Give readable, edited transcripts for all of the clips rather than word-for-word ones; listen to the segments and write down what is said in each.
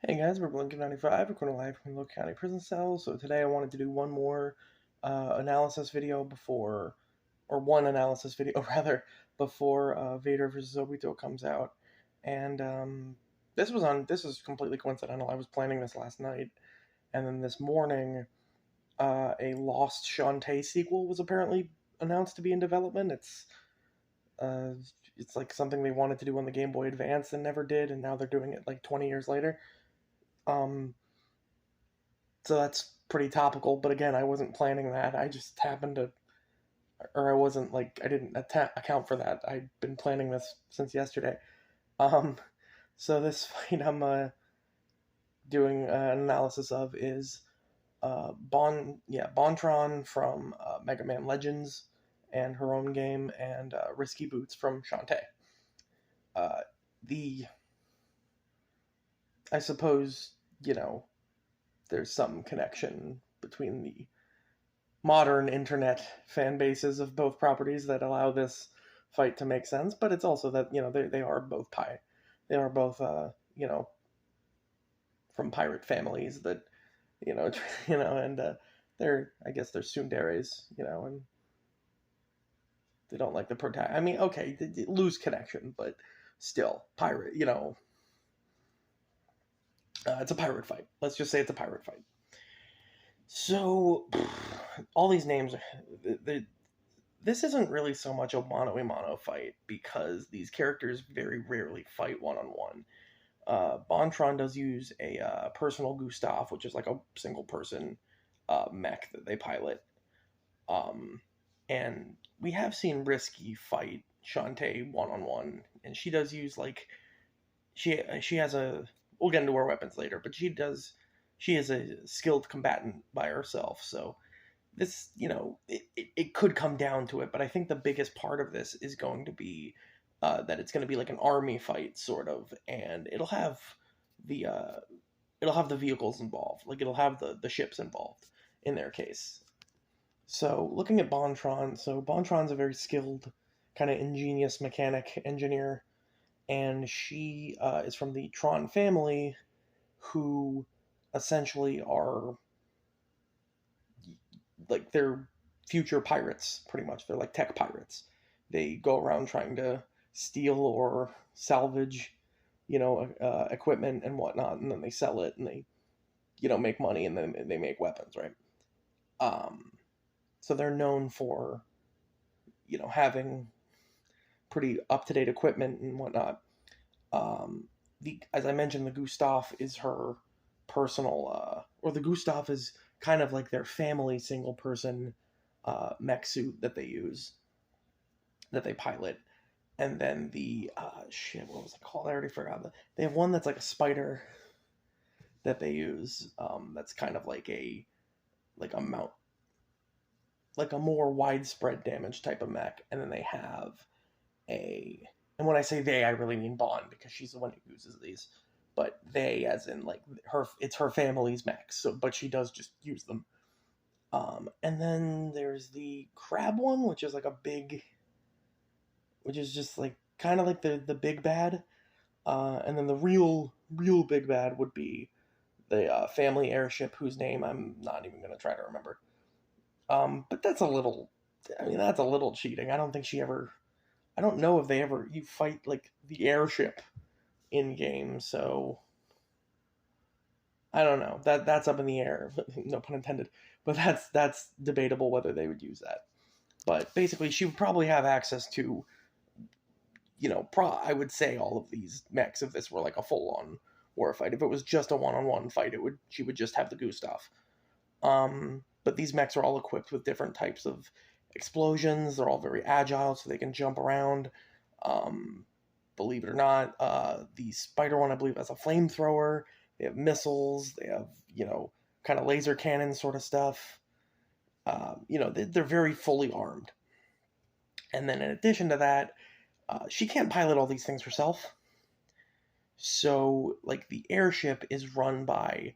Hey guys, we're Blinker95, recording live from Low County Prison Cell. So today I wanted to do one more analysis video before, or one analysis video rather, before Vader vs. Obito comes out. And this is completely coincidental. I was planning this last night, and then this morning, a Lost Shantae sequel was apparently announced to be in development. Uh, it's like something they wanted to do on the Game Boy Advance and never did, and now they're doing it like 20 years later. Um, So that's pretty topical, but again, I wasn't planning that. I just happened to, or I wasn't like, I didn't account for that. I'd been planning this since yesterday. Um, so this fight I'm doing an analysis of is Bontron from Mega Man Legends and her own game, and Risky Boots from Shantae. Uh, the, I suppose, you know, there's some connection between the modern internet fan bases of both properties that allow this fight to make sense, but it's also that they are both they are both from pirate families that you know and they're, I guess, they're tsunderes, and they don't like the protagonist. I mean, okay, loose connection, but still pirate. It's a pirate fight. Let's just say it's a pirate fight. So all these names, this isn't really so much a mano-a-mano fight because these characters very rarely fight one-on-one. Bontron does use a personal Gustav, which is like a single-person mech that they pilot. And we have seen Risky fight Shantae one-on-one, and she does use like she has a. We'll get into her weapons later, but she is a skilled combatant by herself, so this, it could come down to it, but I think the biggest part of this is going to be that it's going to be like an army fight, sort of, and the it'll have the vehicles involved, like it'll have the ships involved in their case. So looking at Bontron, so Bontron's a very skilled, kind of ingenious mechanic engineer, and she is from the Tron family, who essentially are like they're future pirates, pretty much. They're like tech pirates. They go around trying to steal or salvage, equipment and whatnot, and then they sell it and they, make money, and then they make weapons, right? Um, so they're known for, having pretty up to date equipment and whatnot. As I mentioned, the Gustav is her personal, or the Gustav is kind of like their family single person mech suit that they use, that they pilot. And then the what was it called? I already forgot. They have one that's like a spider that they use. That's kind of like a mount, like a more widespread damage type of mech. And then they have and when I say they, I really mean Bond, because she's the one who uses these. But they, as in like it's her family's mechs. So, but she does just use them. And then there's the crab one, which is like which is just like kind of like the big bad. And then the real big bad would be the family airship, whose name I'm not even gonna try to remember. But that's a little. I mean, that's a little cheating. I don't think she ever. I don't know if they ever you fight like the airship in game, so I don't know. That's up in the air. No pun intended. But that's debatable whether they would use that. But basically, she would probably have access to, I would say all of these mechs if this were like a full-on war fight. If it was just a one-on-one fight, she would just have the Gustav. But these mechs are all equipped with different types of explosions. They're all very agile, so they can jump around. Believe it or not, the spider one, I believe, has a flamethrower. They have missiles. They have, kind of laser cannon sort of stuff. They're very fully armed. And then in addition to that, she can't pilot all these things herself. So, like, the airship is run by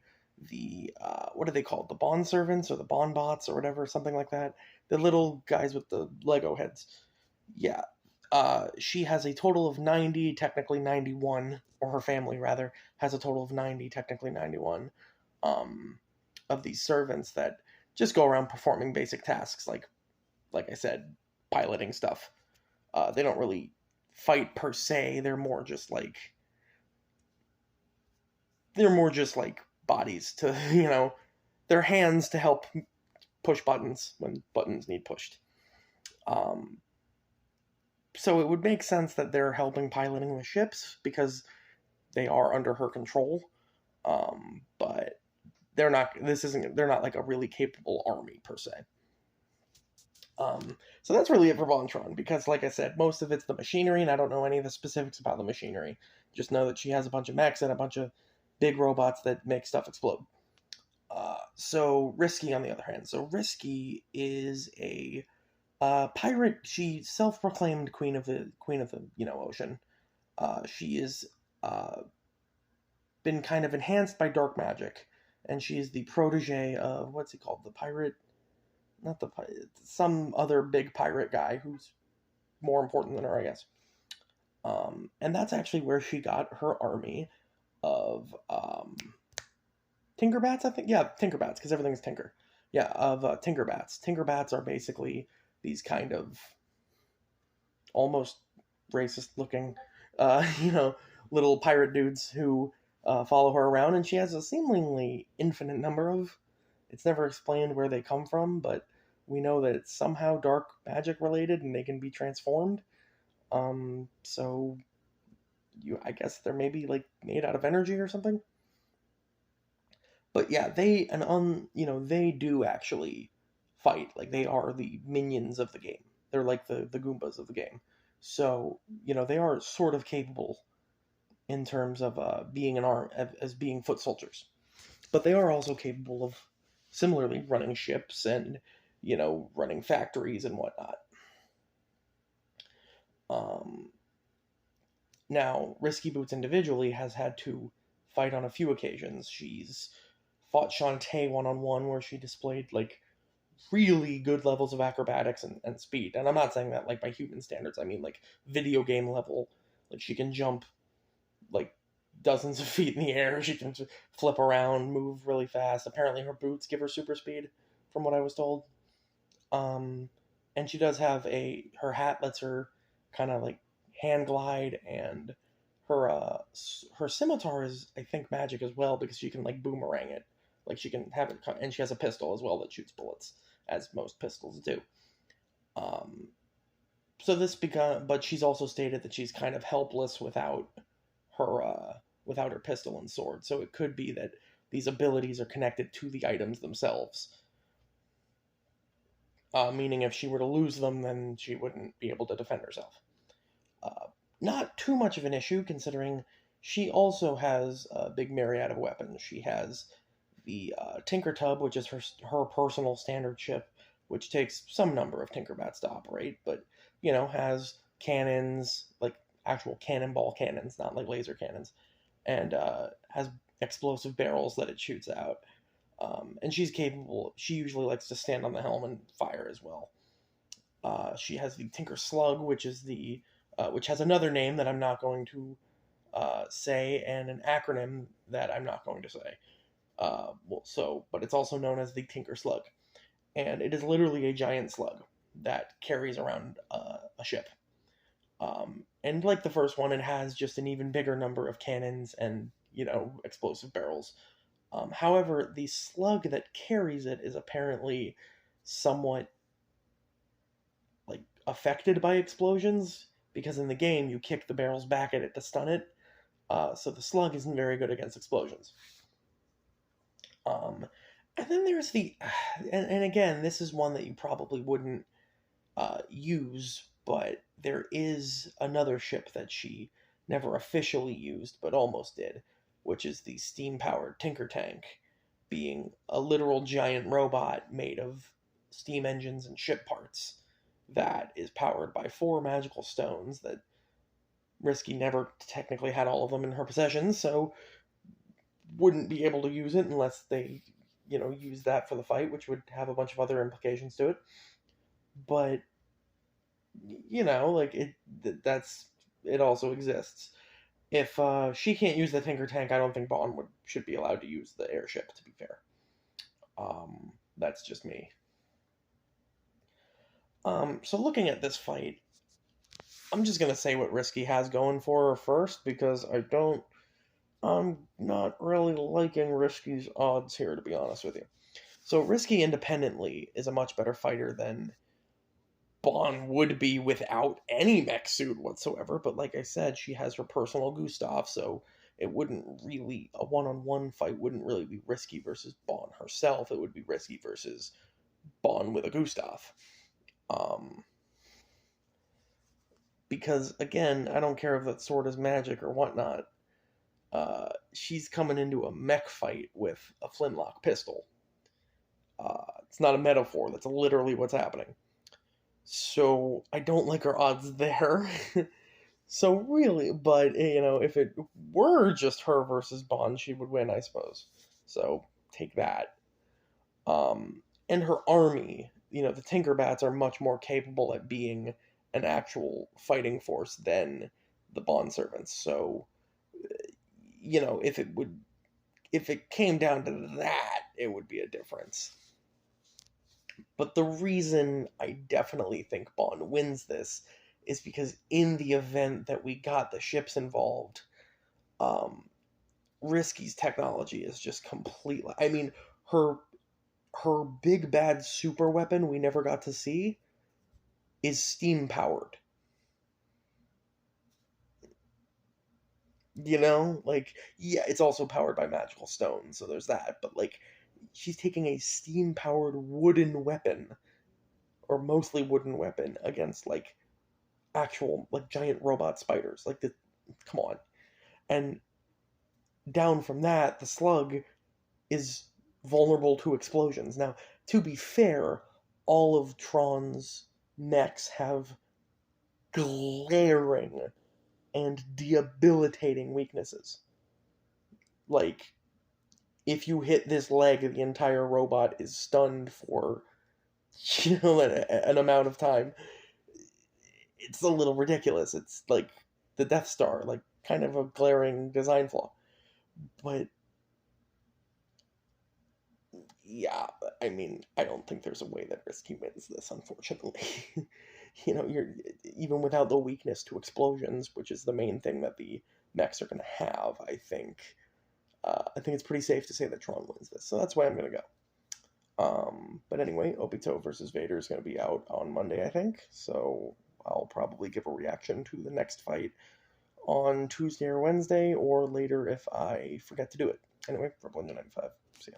the, what are they called? The bond servants or the bond bots or whatever, something like that. The little guys with the Lego heads. Yeah. She has a total of 90, technically 91, or her family rather, has a total of 90, technically 91, um, of these servants that just go around performing basic tasks like I said, piloting stuff. They don't really fight per se. They're more just like bodies to they're hands to help push buttons when buttons need pushed. Um, so it would make sense that they're helping piloting the ships because they are under her control. But they're not. They're not like a really capable army per se. So that's really it for Tron because, like I said, most of it's the machinery, and I don't know any of the specifics about the machinery. Just know that she has a bunch of mechs and a bunch of big robots that make stuff explode. So Risky, on the other hand, is a pirate. She self-proclaimed queen of the ocean. She is been kind of enhanced by dark magic, and she is the protege of what's he called, the pirate, not the pirate, some other big pirate guy who's more important than her, I guess. And that's actually where she got her army of Tinkerbats, I think. Yeah, Tinkerbats, because everything's Tinker. Yeah, of Tinkerbats. Tinkerbats are basically these kind of almost racist looking, little pirate dudes who follow her around, and she has a seemingly infinite number of. It's never explained where they come from, but we know that it's somehow dark magic related, and they can be transformed. So I guess they're maybe like made out of energy or something. But yeah, they do actually fight. Like they are the minions of the game. They're like the Goombas of the game. So they are sort of capable in terms of being an arm as being foot soldiers, but they are also capable of similarly running ships and running factories and whatnot. Now, Risky Boots individually has had to fight on a few occasions. She's fought Shantae one-on-one where she displayed like really good levels of acrobatics and speed. And I'm not saying that like by human standards. I mean like video game level. Like she can jump like dozens of feet in the air. She can flip around, move really fast. Apparently her boots give her super speed, from what I was told. And she does have her hat lets her kind of like hand glide, and her scimitar is, I think, magic as well because she can like boomerang it. Like she can have it, and she has a pistol as well that shoots bullets, as most pistols do. So but she's also stated that she's kind of helpless without her pistol and sword. So it could be that these abilities are connected to the items themselves. Meaning if she were to lose them, then she wouldn't be able to defend herself. Not too much of an issue, considering she also has a big myriad of weapons. She has the Tinker Tub, which is her personal standard ship, which takes some number of Tinkerbats to operate, but has cannons, like actual cannonball cannons, not like laser cannons, and has explosive barrels that it shoots out. And she's capable. She usually likes to stand on the helm and fire as well. She has the Tinker Slug, which has another name that I'm not going to say, and an acronym that I'm not going to say. But it's also known as the Tinker Slug, and it is literally a giant slug that carries around a ship. And like the first one, it has just an even bigger number of cannons and explosive barrels. However, the slug that carries it is apparently somewhat like affected by explosions, because in the game you kick the barrels back at it to stun it. So the slug isn't very good against explosions. And then there's and again, this is one that you probably wouldn't use, but there is another ship that she never officially used, but almost did, which is the steam-powered Tinker Tank, being a literal giant robot made of steam engines and ship parts that is powered by 4 magical stones that Risky never technically had all of them in her possession, so wouldn't be able to use it unless they, use that for the fight, which would have a bunch of other implications to it. But you know, like it also exists. If she can't use the Tinker Tank, I don't think Bond should be allowed to use the airship. To be fair, that's just me. So looking at this fight, I'm just gonna say what Risky has going for her first because I'm not really liking Risky's odds here, to be honest with you. So Risky independently is a much better fighter than Bond would be without any mech suit whatsoever. But like I said, she has her personal Gustav, so it wouldn't really, a one-on-one fight wouldn't really be Risky versus Bond herself. It would be Risky versus Bond with a Gustav. Um, because again, I don't care if that sword is magic or whatnot. She's coming into a mech fight with a flintlock pistol. It's not a metaphor. That's literally what's happening. So I don't like her odds there. So really, but you know, if it were just her versus Bond, she would win, I suppose. So take that. And her army, you know, the Tinkerbats are much more capable at being an actual fighting force than the Bond servants. So, you know, if it came down to that, it would be a difference. But the reason I definitely think Bond wins this is because in the event that we got the ships involved, um, Risky's technology is just completely. I mean, her big bad super weapon we never got to see is steam powered. You know, like yeah, it's also powered by magical stones, so there's that. But like, she's taking a steam powered wooden weapon, or mostly wooden weapon, against like actual like giant robot spiders. Like the come on. And down from that, the slug is vulnerable to explosions. Now, to be fair, all of Tron's mechs have glaring and debilitating weaknesses. Like, if you hit this leg, the entire robot is stunned for, you know, an amount of time. It's a little ridiculous. It's like the Death Star, like kind of a glaring design flaw. But yeah, I mean, I don't think there's a way that Risky wins this, unfortunately. You know, you're even without the weakness to explosions, which is the main thing that the mechs are going to have. I think it's pretty safe to say that Tron wins this, so that's why I'm going to go. But anyway, Obito versus Vader is going to be out on Monday, I think. So I'll probably give a reaction to the next fight on Tuesday or Wednesday, or later if I forget to do it. Anyway, for Blender 95. See ya.